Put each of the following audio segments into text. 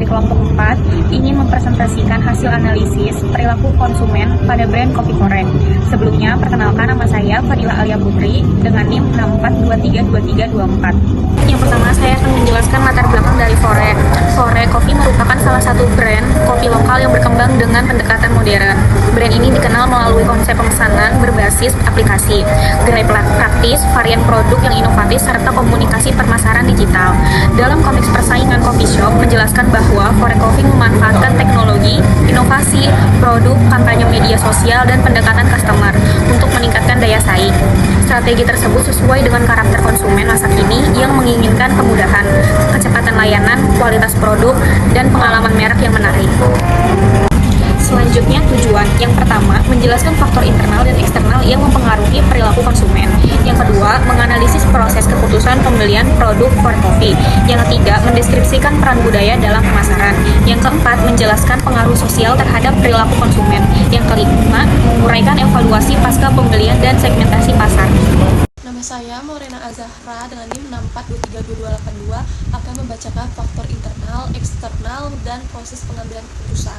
dari kelompok 4 ingin mempresentasikan hasil analisis perilaku konsumen pada brand kopi Fore. Sebelumnya, perkenalkan nama saya Fadila Alia Putri dengan NIM 64232324. Yang pertama, saya akan menjelaskan latar belakang dari Fore. Fore Coffee merupakan salah satu brand kopi lokal yang berkembang dengan pendekatan modern. Brand ini dikenal melalui konsep pemesanan berbasis aplikasi, gerai praktis, varian produk yang inovatif, serta komunikasi permasaran digital. Dalam konteks persaingan coffee shop, menjelaskan bahwa Fore Coffee memanfaatkan teknologi, inovasi, produk, kampanye media sosial, dan pendekatan customer untuk meningkatkan daya saing. Strategi tersebut sesuai dengan karakter konsumen masa kini yang menginginkan kemudahan, kecepatan layanan, kualitas produk, dan pengalaman merek yang menarik. Selanjutnya, tujuan. Yang pertama, menjelaskan faktor internal dan eksternal yang mempengaruhi perilaku konsumen. Yang kedua, menganalisis proses keputusan pembelian produk Fore Coffee. Yang ketiga, mendeskripsikan peran budaya dalam pemasaran. Yang keempat, menjelaskan pengaruh sosial terhadap perilaku konsumen. Yang kelima, menguraikan evaluasi pasca pembelian dan segmentasi pasar. Nama saya Morena Azahra dengan NIM 64232282 akan membacakan faktor internal, eksternal, dan proses pengambilan keputusan.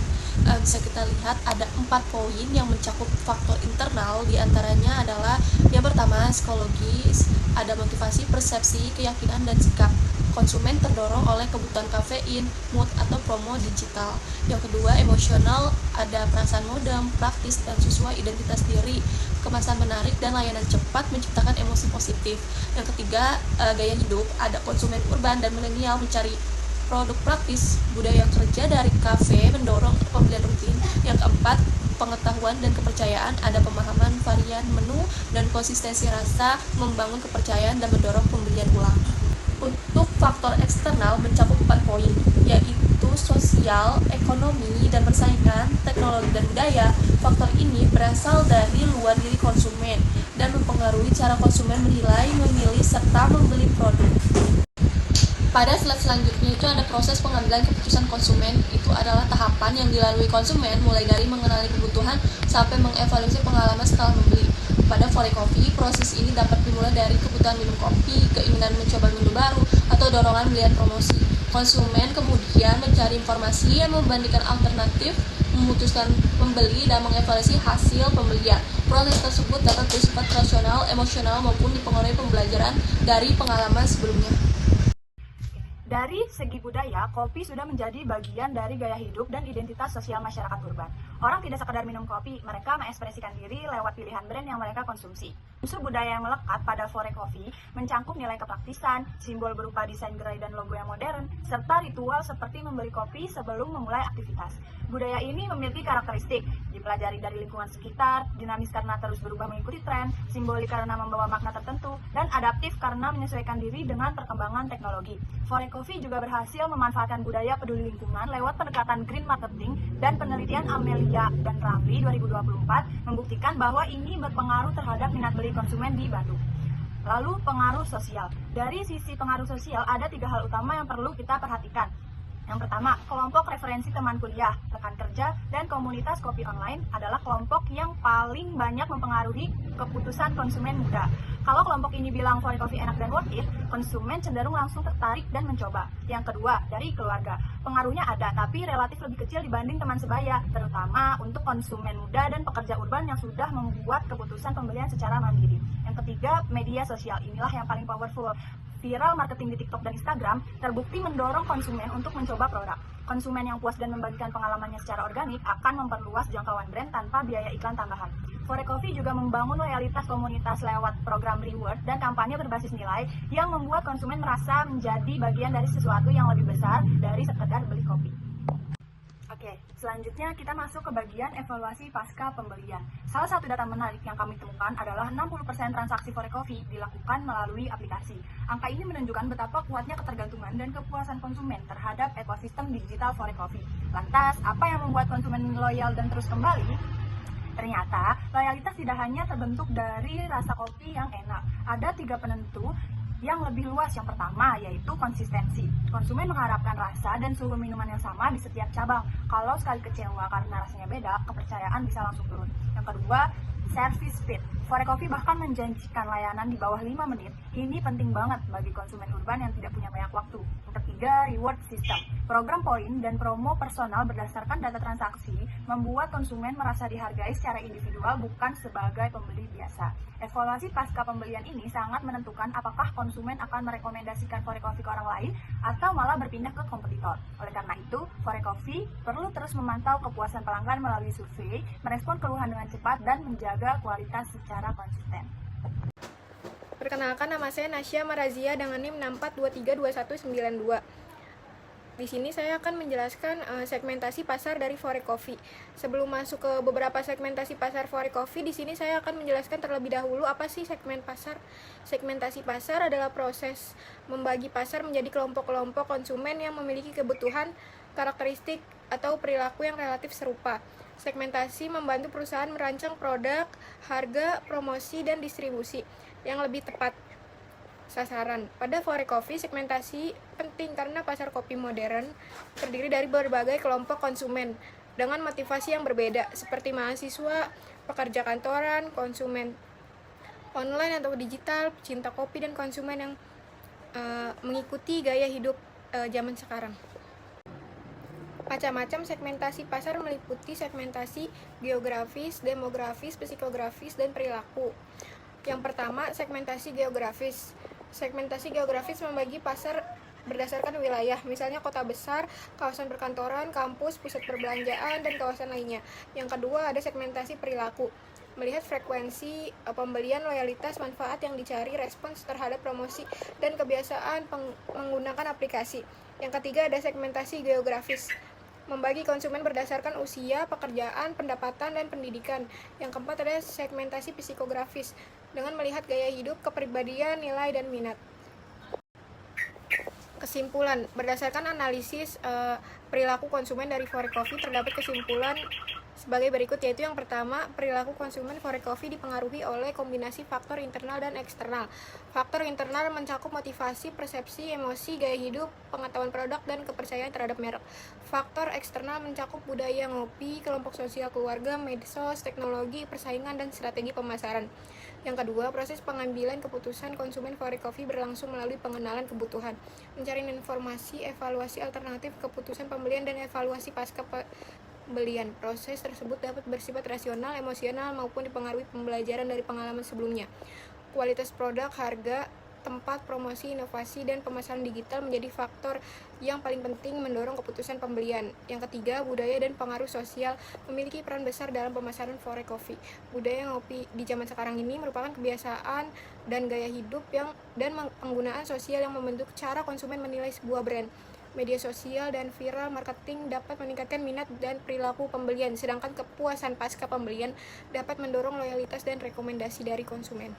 Bisa kita lihat ada 4 poin yang mencakup faktor internal, diantaranya adalah yang pertama psikologis, ada motivasi, persepsi, keyakinan, dan sikap. Konsumen terdorong oleh kebutuhan kafein, mood, atau promo digital. Yang kedua, emosional, ada perasaan modern, praktis, dan sesuai identitas diri. Kemasan menarik dan layanan cepat menciptakan emosi positif. Yang ketiga, gaya hidup, ada konsumen urban dan milenial mencari produk praktis. Budaya kerja dari kafe mendorong pembelian rutin. Yang keempat, pengetahuan dan kepercayaan, ada pemahaman varian menu dan konsistensi rasa membangun kepercayaan dan mendorong pembelian ulang. Untuk faktor eksternal mencakup 4 poin, yaitu sosial, ekonomi, dan persaingan, teknologi, dan budaya. Faktor ini berasal dari luar diri konsumen dan mempengaruhi cara konsumen menilai, memilih, serta membeli produk. Pada slide selanjutnya itu ada proses pengambilan keputusan konsumen. Itu adalah tahapan yang dilalui konsumen mulai dari mengenali kebutuhan sampai mengevaluasi pengalaman setelah membeli. Pada Fore Coffee, proses ini dapat dimulai dari kebutuhan minum kopi, keinginan mencoba menu baru, atau dorongan melihat promosi. Konsumen kemudian mencari informasi yang membandingkan alternatif, memutuskan membeli, dan mengevaluasi hasil pembelian. Proses tersebut dapat bersifat rasional, emosional, maupun dipengaruhi pembelajaran dari pengalaman sebelumnya. Dari segi budaya, kopi sudah menjadi bagian dari gaya hidup dan identitas sosial masyarakat urban. Orang tidak sekedar minum kopi, mereka mengekspresikan diri lewat pilihan brand yang mereka konsumsi. Unsur budaya yang melekat pada Fore Coffee mencangkup nilai kepraktisan, simbol berupa desain gerai dan logo yang modern, serta ritual seperti membeli kopi sebelum memulai aktivitas. Budaya ini memiliki karakteristik, dipelajari dari lingkungan sekitar, dinamis karena terus berubah mengikuti tren, simbolik karena membawa makna tertentu, dan adaptif karena menyesuaikan diri dengan perkembangan teknologi. Fore Coffee juga berhasil memanfaatkan budaya peduli lingkungan lewat pendekatan green marketing dan penelitian Amelia dan Ramli 2024 membuktikan bahwa ini berpengaruh terhadap minat beli konsumen di Bandung. Lalu pengaruh sosial. Dari sisi pengaruh sosial ada 3 hal utama yang perlu kita perhatikan. Yang pertama, kelompok referensi teman kuliah, rekan kerja, dan komunitas kopi online adalah kelompok yang paling banyak mempengaruhi keputusan konsumen muda. Kalau kelompok ini bilang Fore Coffee enak dan worth it, konsumen cenderung langsung tertarik dan mencoba. Yang kedua, dari keluarga. Pengaruhnya ada, tapi relatif lebih kecil dibanding teman sebaya, terutama untuk konsumen muda dan pekerja urban yang sudah membuat keputusan pembelian secara mandiri. Yang ketiga, media sosial. Inilah yang paling powerful. Viral marketing di TikTok dan Instagram terbukti mendorong konsumen untuk mencoba produk. Konsumen yang puas dan membagikan pengalamannya secara organik akan memperluas jangkauan brand tanpa biaya iklan tambahan. Fore Coffee juga membangun loyalitas komunitas lewat program reward dan kampanye berbasis nilai yang membuat konsumen merasa menjadi bagian dari sesuatu yang lebih besar dari sekedar beli kopi. Oke, selanjutnya kita masuk ke bagian evaluasi pasca pembelian. Salah satu data menarik yang kami temukan adalah 60% transaksi Fore Coffee dilakukan melalui aplikasi. Angka ini menunjukkan betapa kuatnya ketergantungan dan kepuasan konsumen terhadap ekosistem digital Fore Coffee. Lantas, apa yang membuat konsumen loyal dan terus kembali? Ternyata, loyalitas tidak hanya terbentuk dari rasa kopi yang enak. Ada 3 penentu yang lebih luas. Yang pertama yaitu konsistensi. Konsumen mengharapkan rasa dan suhu minuman yang sama di setiap cabang. Kalau sekali kecewa karena rasanya beda, kepercayaan bisa langsung turun. Yang kedua, service speed. Fore Coffee bahkan menjanjikan layanan di bawah 5 menit. Ini penting banget bagi konsumen urban yang tidak punya banyak waktu. Yang ketiga, ketiga, reward system. Program poin dan promo personal berdasarkan data transaksi membuat konsumen merasa dihargai secara individual bukan sebagai pembeli biasa. Evaluasi pasca pembelian ini sangat menentukan apakah konsumen akan merekomendasikan Forecoffee ke orang lain atau malah berpindah ke kompetitor. Oleh karena itu, Forecoffee perlu terus memantau kepuasan pelanggan melalui survei, merespon keluhan dengan cepat, dan menjaga kualitas secara konsisten. Perkenalkan, nama saya Nasya Marazia dengan NIM 64232192. Di sini saya akan menjelaskan segmentasi pasar dari Forecoffee. Sebelum masuk ke beberapa segmentasi pasar Forecoffee, di sini saya akan menjelaskan terlebih dahulu apa sih segmen pasar. Segmentasi pasar adalah proses membagi pasar menjadi kelompok-kelompok konsumen yang memiliki kebutuhan, karakteristik, atau perilaku yang relatif serupa. Segmentasi membantu perusahaan merancang produk, harga, promosi, dan distribusi yang lebih tepat sasaran. Pada Forecoffee, segmentasi penting karena pasar kopi modern terdiri dari berbagai kelompok konsumen dengan motivasi yang berbeda, seperti mahasiswa, pekerja kantoran, konsumen online atau digital, pecinta kopi, dan konsumen yang mengikuti gaya hidup zaman sekarang. Macam-macam segmentasi pasar meliputi segmentasi geografis, demografis, psikografis, dan perilaku. Yang pertama, segmentasi geografis. Segmentasi geografis membagi pasar berdasarkan wilayah, misalnya kota besar, kawasan perkantoran, kampus, pusat perbelanjaan, dan kawasan lainnya. Yang kedua, ada segmentasi perilaku. Melihat frekuensi pembelian, loyalitas, manfaat yang dicari, respons terhadap promosi, dan kebiasaan menggunakan aplikasi. Yang ketiga, ada segmentasi geografis. Membagi konsumen berdasarkan usia, pekerjaan, pendapatan, dan pendidikan. Yang keempat, ada segmentasi psikografis dengan melihat gaya hidup, kepribadian, nilai, dan minat. Kesimpulan, berdasarkan analisis perilaku konsumen dari Forecoffee terdapat kesimpulan sebagai berikut, yaitu yang pertama, perilaku konsumen Forecoffee dipengaruhi oleh kombinasi faktor internal dan eksternal. Faktor internal mencakup motivasi, persepsi, emosi, gaya hidup, pengetahuan produk, dan kepercayaan terhadap merek. Faktor eksternal mencakup budaya ngopi, kelompok sosial keluarga, medsos, teknologi, persaingan, dan strategi pemasaran. Yang kedua, proses pengambilan keputusan konsumen Forecoffee berlangsung melalui pengenalan kebutuhan, mencari informasi, evaluasi alternatif keputusan pembelian, dan evaluasi pasca pembelian. Proses tersebut dapat bersifat rasional, emosional, maupun dipengaruhi pembelajaran dari pengalaman sebelumnya. Kualitas produk, harga, tempat, promosi, inovasi, dan pemasaran digital menjadi faktor yang paling penting mendorong keputusan pembelian. Yang ketiga, budaya dan pengaruh sosial memiliki peran besar dalam pemasaran Forecoffee. Budaya ngopi di zaman sekarang ini merupakan kebiasaan dan gaya hidup dan penggunaan sosial yang membentuk cara konsumen menilai sebuah brand. Media sosial dan viral marketing dapat meningkatkan minat dan perilaku pembelian, sedangkan kepuasan pasca pembelian dapat mendorong loyalitas dan rekomendasi dari konsumen.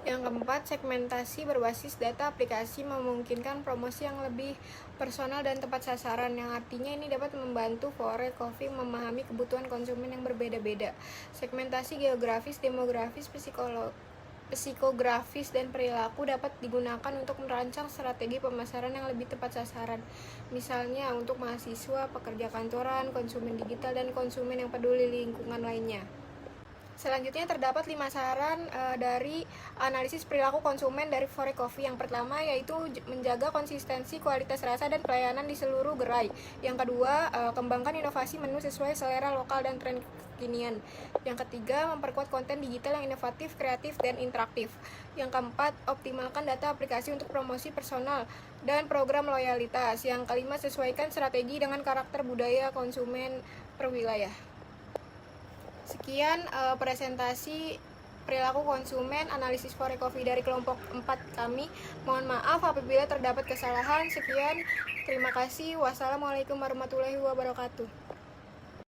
Yang keempat, segmentasi berbasis data aplikasi memungkinkan promosi yang lebih personal dan tepat sasaran, yang artinya ini dapat membantu Forecoffee memahami kebutuhan konsumen yang berbeda-beda. Segmentasi geografis, demografis, psikografis, dan perilaku dapat digunakan untuk merancang strategi pemasaran yang lebih tepat sasaran. Misalnya untuk mahasiswa, pekerja kantoran, konsumen digital, dan konsumen yang peduli lingkungan lainnya. Selanjutnya terdapat 5 saran dari analisis perilaku konsumen dari Forecoffee. Yang pertama yaitu menjaga konsistensi, kualitas rasa, dan pelayanan di seluruh gerai. Yang kedua, kembangkan inovasi menu sesuai selera lokal dan tren kekinian. Yang ketiga, memperkuat konten digital yang inovatif, kreatif, dan interaktif. Yang keempat, optimalkan data aplikasi untuk promosi personal dan program loyalitas. Yang kelima, sesuaikan strategi dengan karakter budaya konsumen per wilayah. Sekian presentasi perilaku konsumen analisis Forecoffee dari kelompok 4 kami. Mohon maaf apabila terdapat kesalahan. Sekian, terima kasih. Wassalamualaikum warahmatullahi wabarakatuh.